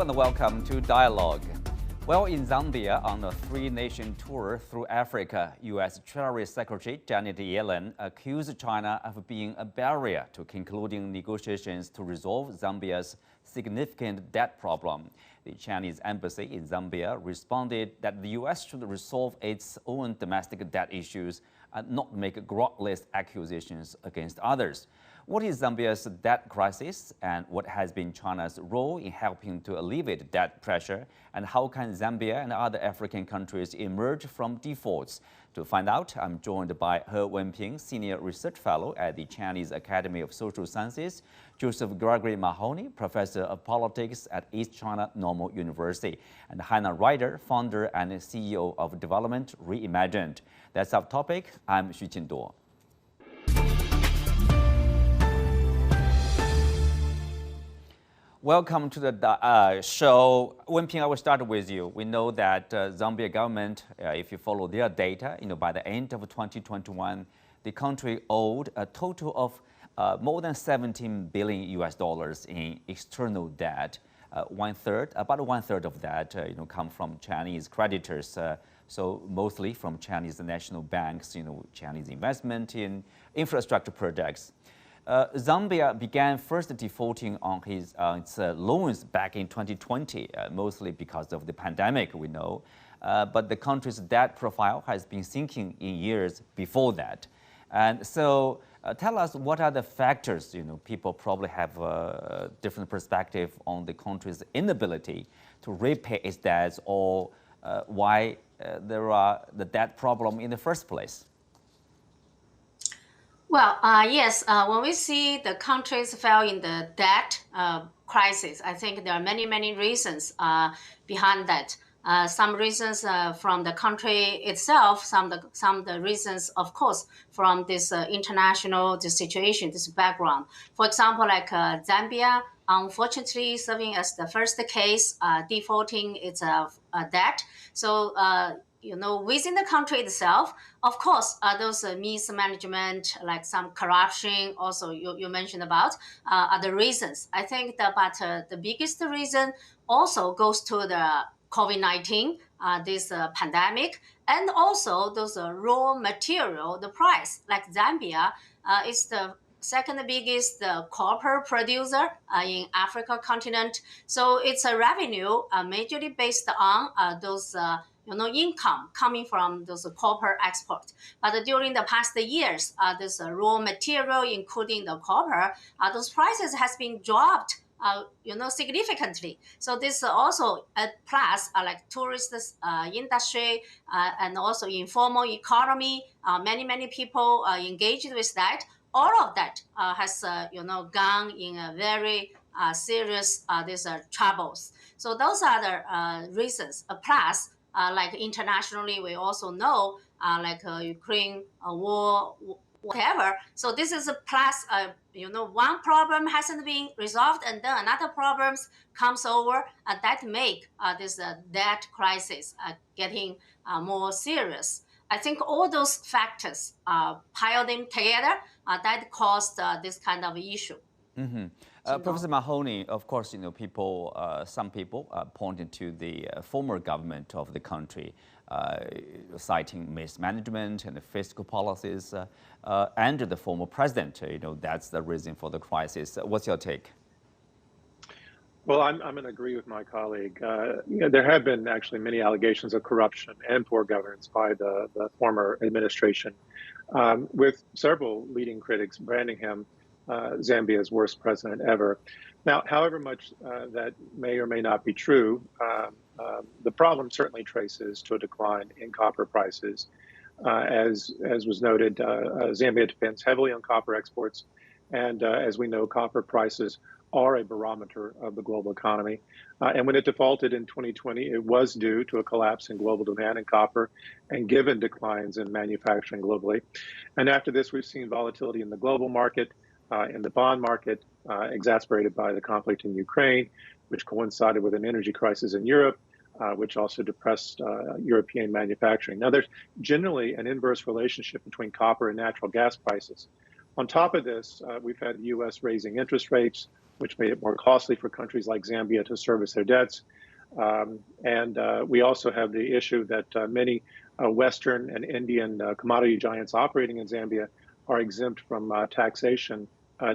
and welcome to Dialogue. Well, in Zambia, on a three-nation tour through Africa, U.S. Treasury Secretary Janet Yellen accused China of being a barrier to concluding negotiations to resolve Zambia's significant debt problem. The Chinese embassy in Zambia responded that the U.S. should resolve its own domestic debt issues and not make groundless accusations against others. What is Zambia's debt crisis, and what has been China's role in helping to alleviate debt pressure, and how can Zambia and other African countries emerge from defaults? To find out, I'm joined by He Wenping, Senior Research Fellow at the Chinese Academy of Social Sciences, Joseph Gregory Mahoney, Professor of Politics at East China Normal University, and Hannah Ryder, Founder and CEO of Development Reimagined. That's our topic. I'm Xu Qinduo. Welcome to the show. Wenping, I will start with you. We know that Zambia government, if you follow their data, by the end of 2021, the country owed a total of more than $17 billion in external debt. About one third of that, come from Chinese creditors. So mostly from Chinese national banks, Chinese investment in infrastructure projects. Zambia began first defaulting on its loans back in 2020, mostly because of the pandemic, we know. But the country's debt profile has been sinking in years before that. And so tell us, what are the factors, people probably have a different perspective on the country's inability to repay its debts, or why there are the debt problem in the first place? Well, yes, when we see the countries fell in the debt crisis, I think there are many, many reasons behind that. Some reasons from the country itself, some of the reasons, of course, from this international situation, this background. For example, like Zambia, unfortunately, serving as the first case, defaulting its debt. So, within the country itself, of course, those mismanagement, like some corruption, also you mentioned about, are the reasons. I think that the biggest reason also goes to the COVID-19, this pandemic, and also those raw material, the price. Like Zambia is the second biggest copper producer in Africa continent. So its a revenue majorly based on those income coming from those copper export. But during the past years, this raw material, including the copper, those prices has been dropped significantly. So this also a plus like tourist industry and also informal economy. Many people engaged with that. All of that has gone in a very serious these troubles. So those are the reasons. Plus, like internationally, we also know like Ukraine war, whatever. So this is a plus. One problem hasn't been resolved, and then another problems comes over, and that make this debt crisis getting more serious. I think all those factors pile them together that caused this kind of issue. Mm-hmm. Professor Mahoney, of course, some people pointed to the former government of the country, citing mismanagement and fiscal policies, and the former president. That's the reason for the crisis. What's your take? Well, I'm going to agree with my colleague. There have been actually many allegations of corruption and poor governance by the former administration, with several leading critics branding him Zambia's worst president ever. Now, however much that may or may not be true, the problem certainly traces to a decline in copper prices. As was noted, Zambia depends heavily on copper exports, and as we know, copper prices are a barometer of the global economy. And when it defaulted in 2020, it was due to a collapse in global demand in copper and given declines in manufacturing globally. And after this, we've seen volatility in the global market, in the bond market, exacerbated by the conflict in Ukraine, which coincided with an energy crisis in Europe, which also depressed European manufacturing. Now, there's generally an inverse relationship between copper and natural gas prices. On top of this, we've had the U.S. raising interest rates, which made it more costly for countries like Zambia to service their debts. And we also have the issue that many Western and Indian commodity giants operating in Zambia are exempt from taxation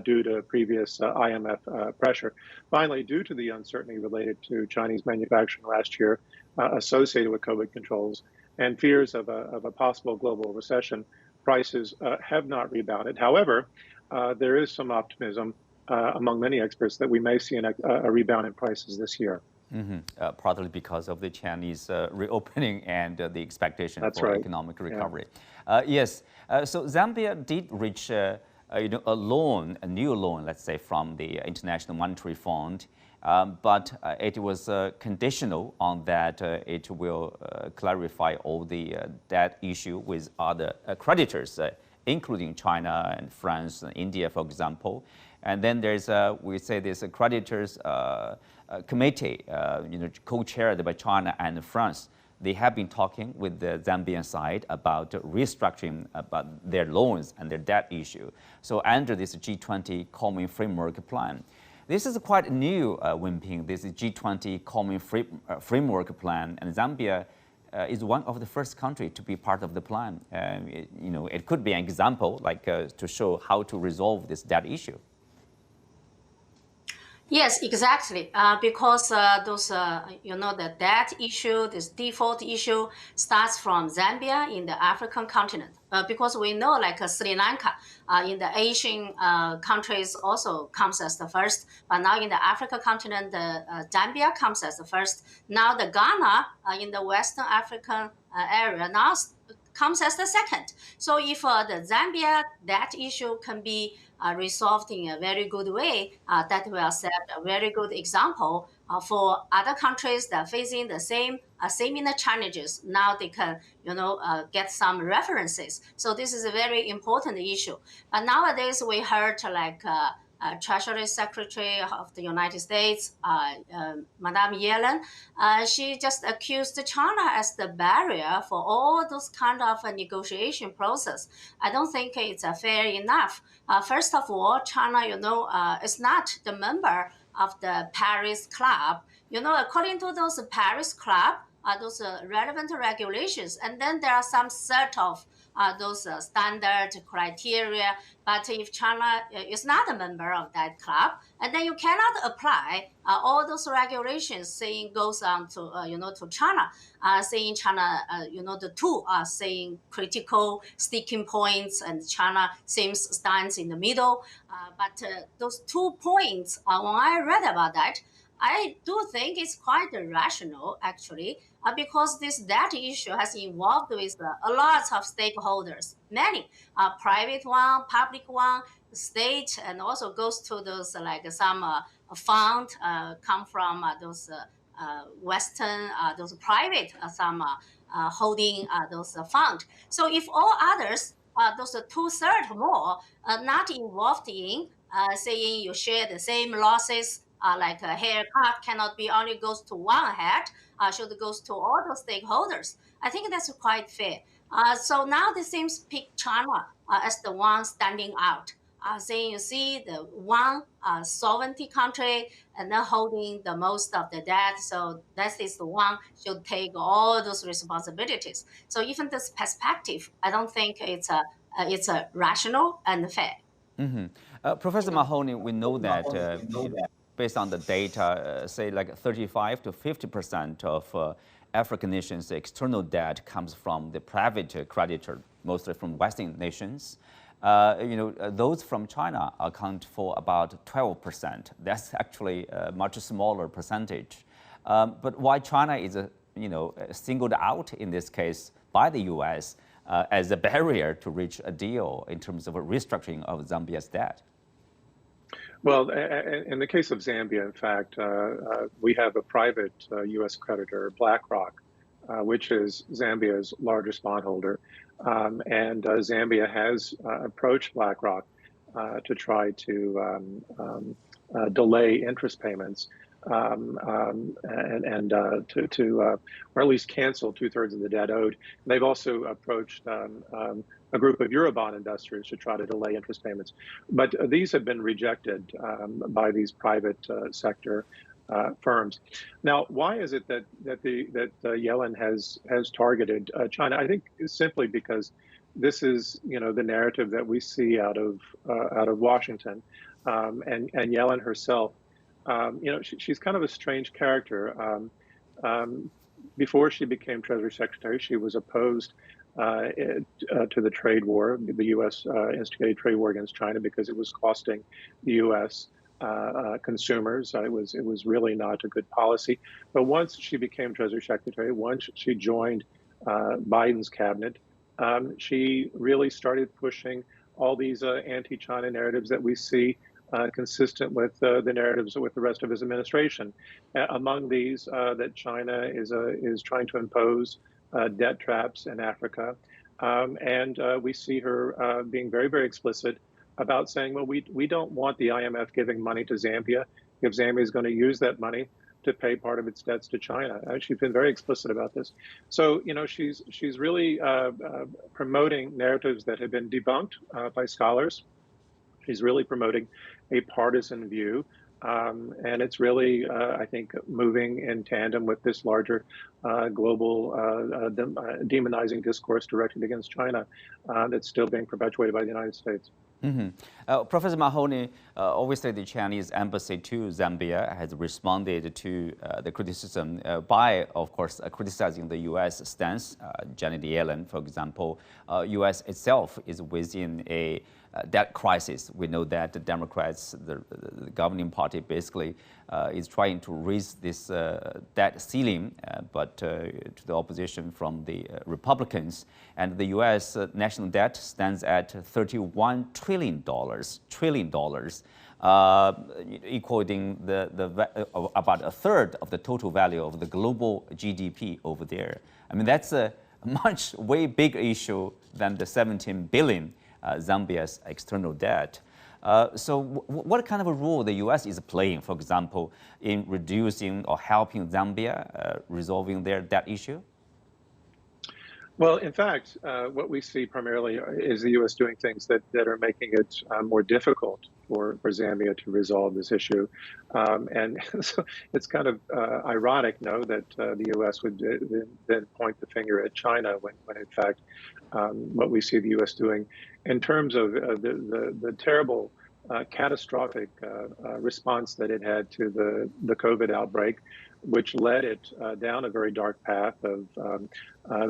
due to previous IMF pressure. Finally, due to the uncertainty related to Chinese manufacturing last year associated with COVID controls and fears of a possible global recession, prices have not rebounded. However, there is some optimism among many experts that we may see a rebound in prices this year. Partly because of the Chinese reopening and the expectation That's for right. economic recovery. Yeah. Yes, so Zambia did reach a new loan, let's say, from the International Monetary Fund, but it was conditional on that it will clarify all the debt issue with other creditors, including China and France and India, for example. And then there's we say there's a creditors committee, co-chaired by China and France. They have been talking with the Zambian side about restructuring about their loans and their debt issue. So under this G20 Common Framework Plan, this is quite new, Wenping. This is G20 Common Framework Plan, and Zambia is one of the first countries to be part of the plan. It could be an example, like to show how to resolve this debt issue. Yes, exactly. Because those, the debt issue, this default issue starts from Zambia in the African continent. Because we know, like Sri Lanka in the Asian countries also comes as the first. But now in the African continent, Zambia comes as the first. Now the Ghana in the Western African area now comes as the second. So if the Zambia debt issue can be resolved in a very good way, that will set a very good example for other countries that are facing the same challenges. Now they can, get some references. So this is a very important issue. But nowadays we heard like Treasury Secretary of the United States, Madame Yellen, she just accused China as the barrier for all those kind of negotiation process. I don't think it's fair enough. First of all, China, is not the member of the Paris Club. According to those Paris Club, those relevant regulations, and then there are some set of those standard criteria. But if China is not a member of that club, and then you cannot apply all those regulations saying goes on to to China, saying China the two are saying critical sticking points, and China stands in the middle. But those 2 points, when I read about that, I do think it's quite rational, actually, because this debt issue has involved with a lot of stakeholders, many private one, public one, state, and also goes to those like some fund come from those Western, those private, some holding those fund. So if all others, those 2/3 more, not involved in saying you share the same losses, like a haircut cannot be only goes to one head, should goes to all the stakeholders. I think that's quite fair. So now they seems pick China as the one standing out, saying you see the one sovereignty country and then holding the most of the debt. So that is the one should take all those responsibilities. So even this perspective, I don't think it's a rational and fair. Professor Mahoney, we know that based on the data, say like 35 to 50% of African nations' external debt comes from the private creditor, mostly from Western nations. Those from China account for about 12%. That's actually a much smaller percentage. But why China is singled out in this case by the U.S. As a barrier to reach a deal in terms of a restructuring of Zambia's debt? Well, in the case of Zambia, in fact, we have a private U.S. creditor, BlackRock, which is Zambia's largest bondholder. And Zambia has approached BlackRock to try to delay interest payments and or at least cancel 2/3 of the debt owed. They've also approached a group of Eurobond investors to try to delay interest payments. But these have been rejected by these private sector firms. Now, why is it that Yellen has targeted China? I think simply because this is, the narrative that we see out of Washington, and Yellen herself. She's kind of a strange character. Before she became Treasury Secretary, she was opposed to the trade war, the U.S. Instigated trade war against China, because it was costing the U.S. Consumers. It was really not a good policy. But once she became Treasury Secretary, once she joined Biden's cabinet, she really started pushing all these anti-China narratives that we see consistent with the narratives with the rest of his administration. Among these, that China is trying to impose debt traps in Africa, and we see her being very, very explicit about saying, well, we don't want the IMF giving money to Zambia if Zambia is going to use that money to pay part of its debts to China. She's been very explicit about this. So, she's really promoting narratives that have been debunked by scholars. She's really promoting a partisan view. And it's really, I think, moving in tandem with this larger global demonizing discourse directed against China that's still being perpetuated by the United States. Mm-hmm. Professor Mahoney, obviously the Chinese embassy to Zambia has responded to the criticism by, of course, criticizing the U.S. stance. Janet Yellen, for example, U.S. itself is within a debt crisis. We know that the Democrats, the governing party, basically is trying to raise this debt ceiling, but to the opposition from the Republicans. And the U.S. national debt stands at $31 trillion, equaling about a third of the total value of the global GDP over there. I mean, that's a much way bigger issue than the 17 billion Zambia's external debt. So what kind of a role the U.S. is playing, for example, in reducing or helping Zambia resolving their debt issue? Well, in fact, what we see primarily is the U.S. doing things that are making it more difficult for Zambia to resolve this issue. And so it's kind of ironic, no, that the U.S. would then point the finger at China when in fact, what we see the U.S. doing in terms of the terrible, catastrophic response that it had to the COVID outbreak, which led it down a very dark path of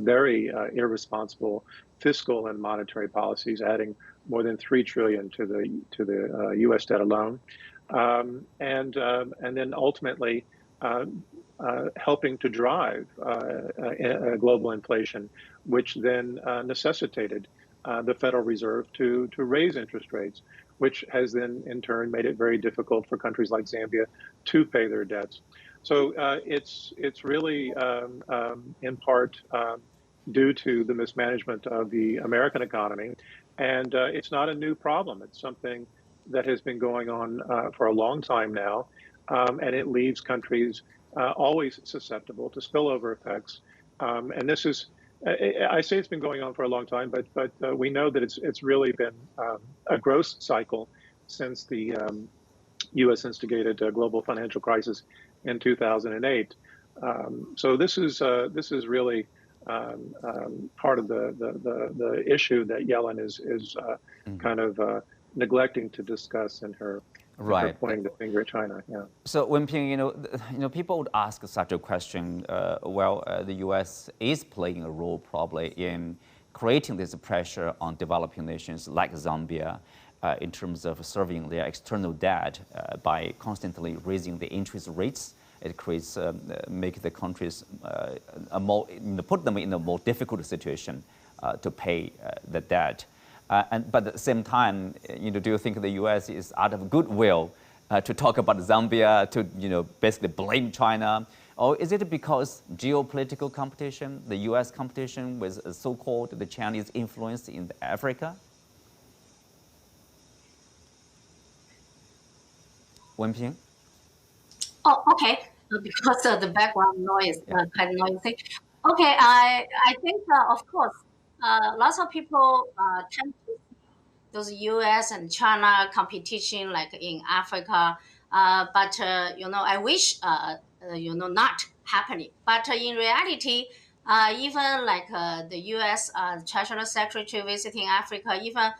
very irresponsible fiscal and monetary policies, adding more than $3 trillion to the U.S. debt alone, and then ultimately helping to drive global inflation, which then necessitated the Federal Reserve to raise interest rates, which has then in turn made it very difficult for countries like Zambia to pay their debts. So it's really in part due to the mismanagement of the American economy, and it's not a new problem. It's something that has been going on for a long time now, and it leaves countries always susceptible to spillover effects. And this is, I say it's been going on for a long time, but we know that it's really been a gross cycle since the U.S. instigated global financial crisis in 2008. So this is really part of the issue that Yellen is kind of neglecting to discuss in her. Right. Pointing the finger at China. Yeah. So, Wenping, people would ask such a question. The U.S. is playing a role probably in creating this pressure on developing nations like Zambia in terms of serving their external debt by constantly raising the interest rates. It creates, make the countries put them in a more difficult situation to pay the debt. But at the same time, do you think the U.S. is out of goodwill to talk about Zambia, to basically blame China, or is it because geopolitical competition, the U.S. competition with so-called the Chinese influence in Africa? Wenping? Oh, okay. Because of the background noise, quite noisy. Okay, I think, of course, lots of people tend to those U.S. and China competition like in Africa. But I wish not happening. But in reality, even like the U.S. Treasury Secretary visiting Africa, even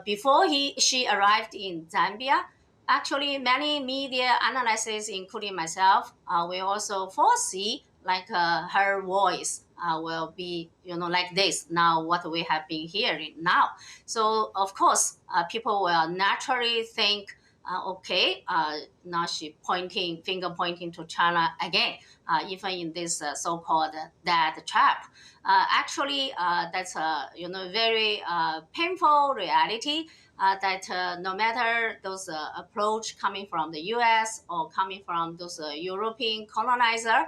before she arrived in Zambia, actually many media analysts, including myself, we also foresee like her voice will be like this now what we have been hearing now. So of course, people will naturally think, okay, now she finger pointing to China again, even in this so-called dead trap. Actually, that's a very painful reality. That no matter those approach coming from the U.S. or coming from those European colonizer,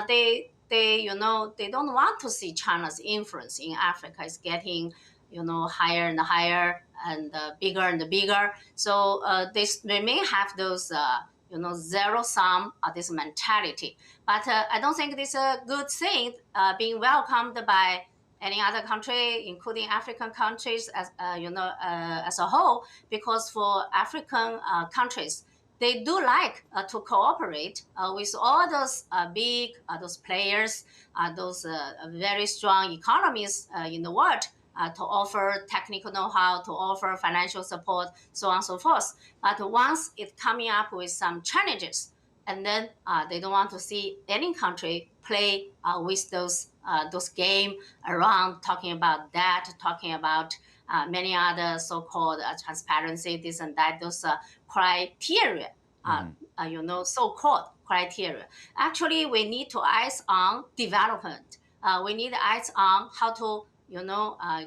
they don't want to see China's influence in Africa is getting higher and higher and bigger and bigger. So they may have those zero sum this mentality, but I don't think this is a good thing being welcomed by any other country, including African countries as as a whole, because for African countries, they do like to cooperate with all those big those players, those very strong economies in the world, to offer technical know-how, to offer financial support, so on and so forth. But once it's coming up with some challenges, and then they don't want to see any country play with those game around, talking about that, talking about many other so-called transparency, this and that, those criteria, so-called criteria. Actually, we need to eyes on development. We need eyes on how to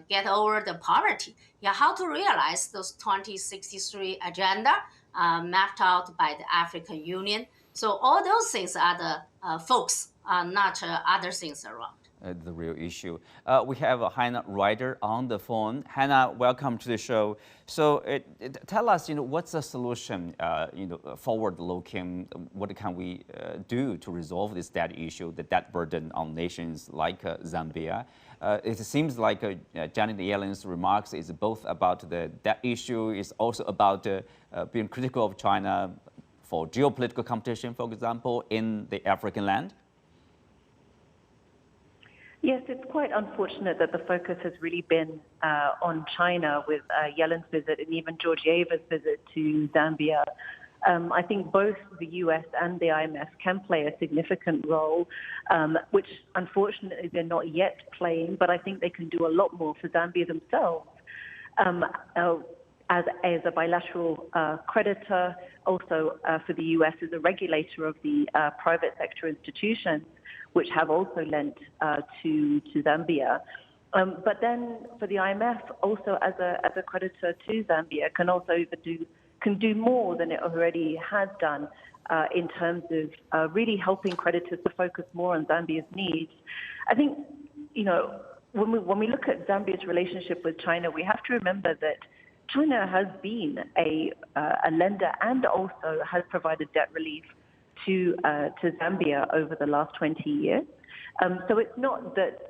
get over the poverty. Yeah, how to realize those 2063 agenda mapped out by the African Union. So all those things are the folks, not other things around. The real issue. We have Hannah Ryder on the phone. Hannah, welcome to the show. So tell us, what's the solution, forward-looking, what can we do to resolve this debt issue, the debt burden on nations like Zambia? It seems like Janet Yellen's remarks is both about the debt issue, is also about being critical of China for geopolitical competition, for example, in the African land. Yes, it's quite unfortunate that the focus has really been on China with Yellen's visit and even Georgieva's visit to Zambia. I think both the US and the IMF can play a significant role, which unfortunately they're not yet playing, but I think they can do a lot more for Zambia themselves. As a bilateral creditor, also for the US as a regulator of the private sector institutions, which have also lent to Zambia. But then for the IMF, also as a creditor to Zambia, can do more than it already has done in terms of really helping creditors to focus more on Zambia's needs. I think, when we look at Zambia's relationship with China, we have to remember that China has been a lender and also has provided debt relief to Zambia over the last 20 years. So it's not that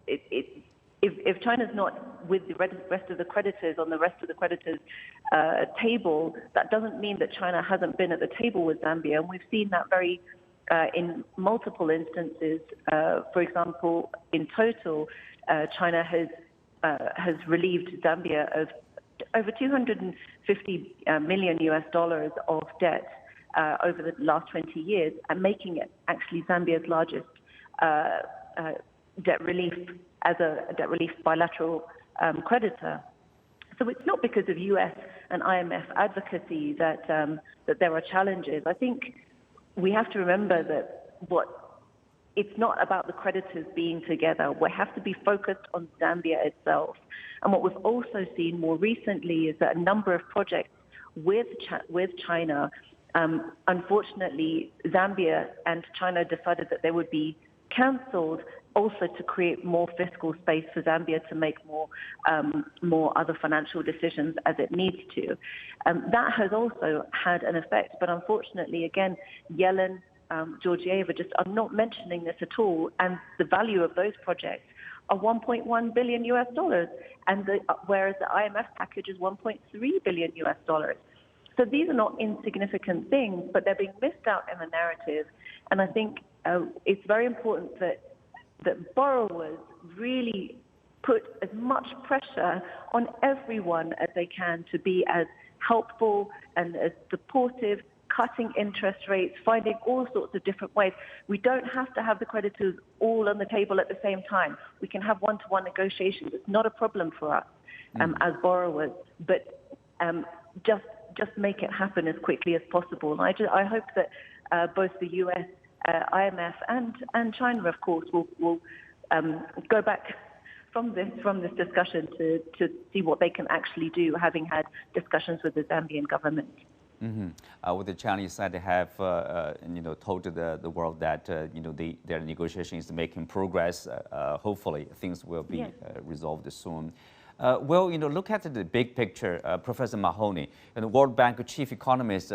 if China's not with the rest of the creditors on the rest of the creditors' table, that doesn't mean that China hasn't been at the table with Zambia. And we've seen that in multiple instances. For example, in total, China has relieved Zambia of over $250 million of debt over the last 20 years, and making it actually Zambia's largest debt relief as a debt relief bilateral creditor. So it's not because of US and IMF advocacy that there are challenges. I think we have to remember that it's not about the creditors being together. We have to be focused on Zambia itself. And what we've also seen more recently is that a number of projects with China, unfortunately, Zambia and China decided that they would be cancelled, also to create more fiscal space for Zambia to make more other financial decisions as it needs to. That has also had an effect, but unfortunately, again, Yellen, Georgieva just are not mentioning this at all, and the value of those projects are 1.1 billion US dollars, and whereas the IMF package is 1.3 billion US dollars. So these are not insignificant things, but they're being missed out in the narrative. And I think it's very important that borrowers really put as much pressure on everyone as they can to be as helpful and as supportive, cutting interest rates, finding all sorts of different ways. We don't have to have the creditors all on the table at the same time. We can have one-to-one negotiations. It's not a problem for us as borrowers, but just make it happen as quickly as possible. And I hope that both the US, IMF, and China, of course, will go back from this discussion to see what they can actually do, having had discussions with the Zambian government. With the Chinese side, they have told the world that their negotiation is making progress. Hopefully, things will be resolved soon. Look at the big picture. Professor Mahoney and the World Bank chief economist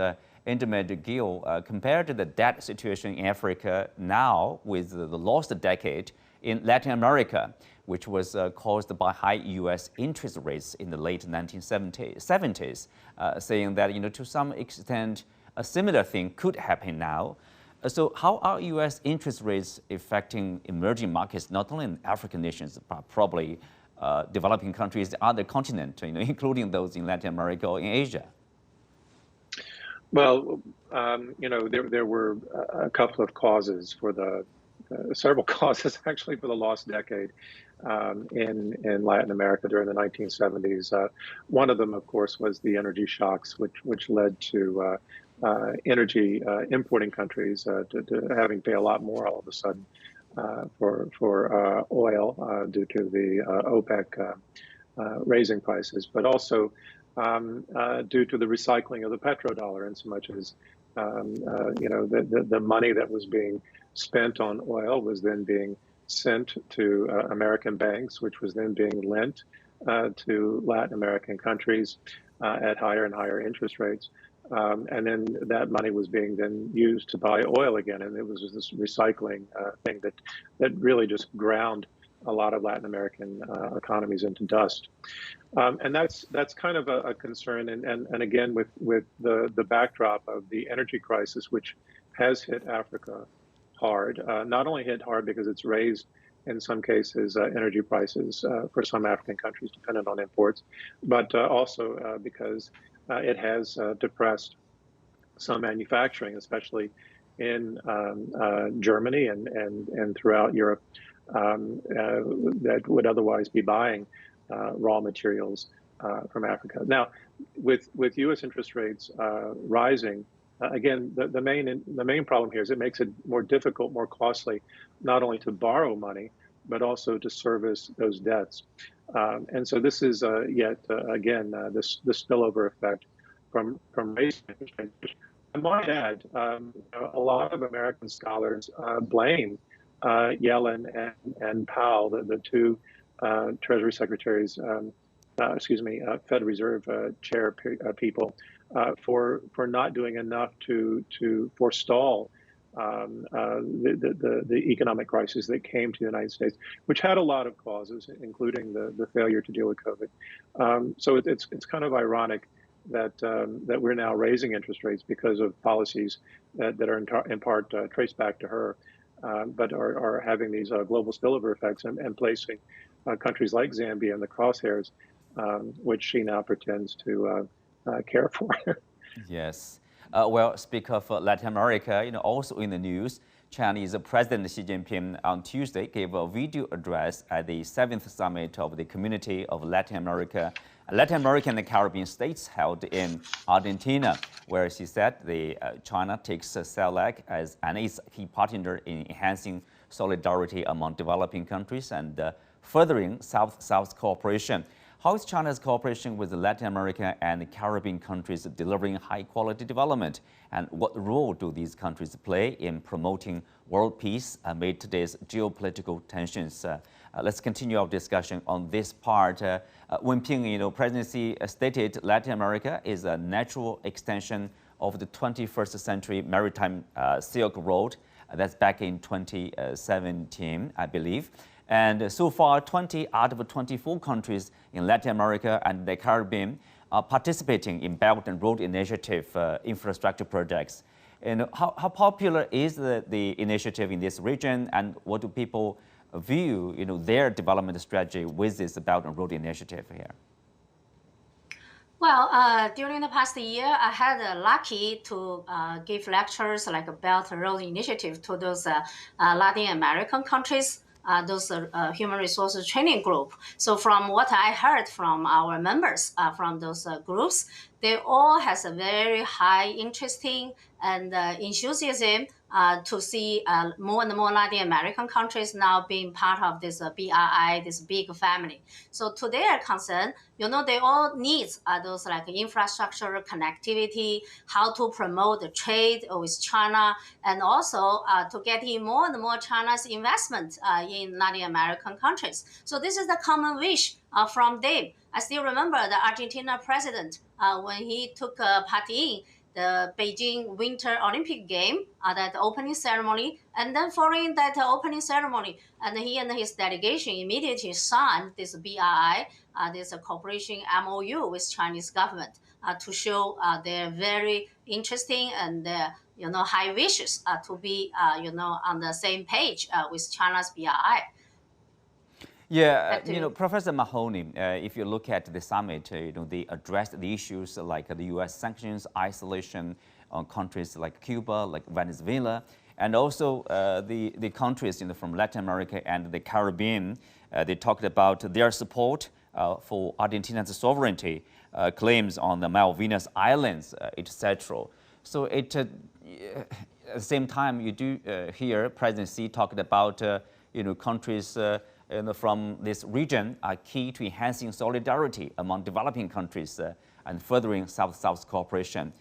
Indermit Gill compared the debt situation in Africa now with the lost decade in Latin America, which was caused by high U.S. interest rates in the late 1970s, saying that to some extent a similar thing could happen now. So how are U.S. interest rates affecting emerging markets, not only in African nations, but probably developing countries, the other continent, including those in Latin America or in Asia? Well, there were a couple of causes for several causes actually for the lost decade in Latin America during the 1970s. One of them, of course, was the energy shocks, which led to energy importing countries to having to pay a lot more all of a sudden for oil due to the OPEC raising prices, but also due to the recycling of the petrodollar, in so much as the money that was being spent on oil was then being sent to American banks, which was then being lent to Latin American countries at higher and higher interest rates. And then that money was being then used to buy oil again. And it was this recycling thing that really just ground a lot of Latin American economies into dust. And that's kind of a concern. And again, with the backdrop of the energy crisis, which has hit Africa hard, not only hit hard because it's raised, in some cases, energy prices for some African countries dependent on imports, but also because it has depressed some manufacturing, especially in Germany and throughout Europe, that would otherwise be buying raw materials from Africa. Now, with U.S. interest rates rising, again, the main problem here is it makes it more difficult, more costly, not only to borrow money, but also to service those debts. And so this is again the spillover effect from raising interest rates. I might add, a lot of American scholars blame Yellen and Powell, the two Treasury Secretaries, Fed Reserve Chair people, for not doing enough to forestall the economic crisis that came to the United States, which had a lot of causes, including the failure to deal with COVID. So it's kind of ironic that we're now raising interest rates because of policies that are in part traced back to her, but are having these global spillover effects and placing countries like Zambia in the crosshairs, which she now pretends to care for. Yes. Speak of Latin America, also in the news, Chinese President Xi Jinping on Tuesday gave a video address at the 7th summit of the Community of Latin American and Caribbean states held in Argentina, where she said China takes CELAC as its key partner in enhancing solidarity among developing countries and furthering South-South cooperation. How is China's cooperation with Latin America and Caribbean countries delivering high-quality development? And what role do these countries play in promoting world peace amid today's geopolitical tensions? Let's continue our discussion on this part. Wenping, Presidency stated Latin America is a natural extension of the 21st century maritime Silk Road. That's back in 2017, I believe. And so far, 20 out of 24 countries in Latin America and the Caribbean are participating in Belt and Road Initiative infrastructure projects. And how popular is the initiative in this region, and what do people view, their development strategy with this Belt and Road Initiative here? Well, during the past year, I had lucky to give lectures like a Belt and Road Initiative to those Latin American countries, those human resources training group. So from what I heard from our members from those groups, they all has a very high interesting and enthusiasm to see more and more Latin American countries now being part of this BRI, this big family. So to their concern, they all need those like infrastructure, connectivity, how to promote the trade with China, and also to get in more and more China's investment in Latin American countries. So this is the common wish from them. I still remember the Argentina president when he took part in the Beijing Winter Olympic Game, that opening ceremony, and then following that opening ceremony, and he and his delegation immediately signed this BRI, this cooperation MOU with Chinese government to show their very interesting and high wishes to be on the same page with China's BRI. Yeah, Professor Mahoney, if you look at the summit, they addressed the issues like the U.S. sanctions, isolation on countries like Cuba, like Venezuela, and also the countries from Latin America and the Caribbean. They talked about their support for Argentina's sovereignty, claims on the Malvinas Islands, etc. So at the same time, you do hear President Xi talking about countries from this region are key to enhancing solidarity among developing countries and furthering South-South cooperation.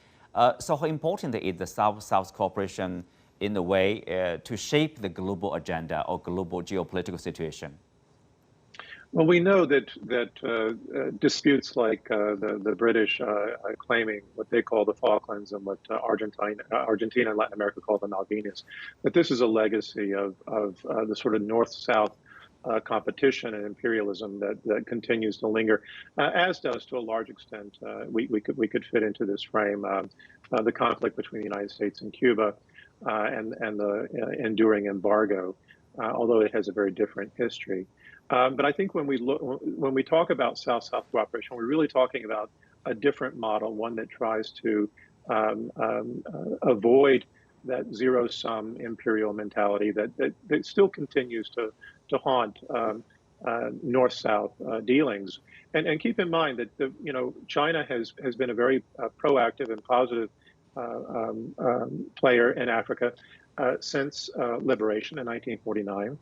So how important is the South-South cooperation in a way to shape the global agenda or global geopolitical situation? Well, we know that disputes like the British claiming what they call the Falklands and what Argentina and Latin America call the Malvinas, that this is a legacy of the sort of North-South competition and imperialism that continues to linger, as does to a large extent, we could fit into this frame, the conflict between the United States and Cuba and the enduring embargo, although it has a very different history. But I think when we talk about South-South cooperation, we're really talking about a different model, one that tries to avoid that zero-sum imperial mentality that still continues to haunt North-South dealings. And keep in mind that China has been a very proactive and positive player in Africa since liberation in 1949.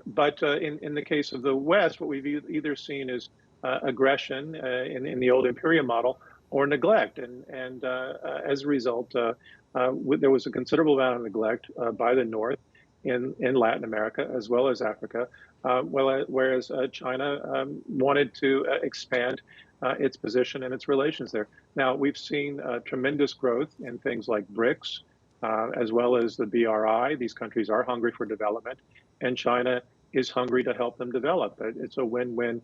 But in the case of the West, what we've either seen is aggression in the old imperial model or neglect. And as a result, there was a considerable amount of neglect by the North in Latin America as well as Africa, whereas China wanted to expand its position and its relations there. Now, we've seen tremendous growth in things like BRICS, as well as the BRI. These countries are hungry for development, and China is hungry to help them develop. It's a win-win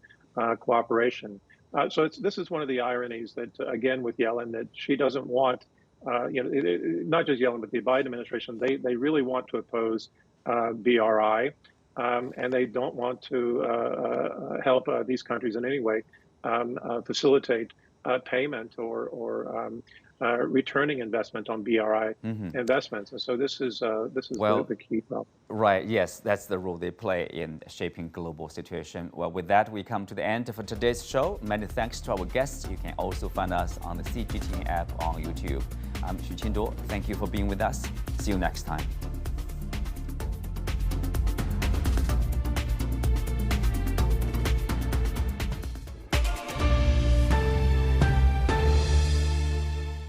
cooperation. So this is one of the ironies that, again, with Yellen, that she doesn't want, not just Yellen, but the Biden administration, they really want to oppose BRI, and they don't want to help these countries in any way facilitate payment or returning investment on BRI investments. And so this is the key problem. Right, yes, that's the role they play in shaping global situation. Well, with that, we come to the end of today's show. Many thanks to our guests. You can also find us on the CGTN app on YouTube. I'm Xu Qinduo. Thank you for being with us. See you next time.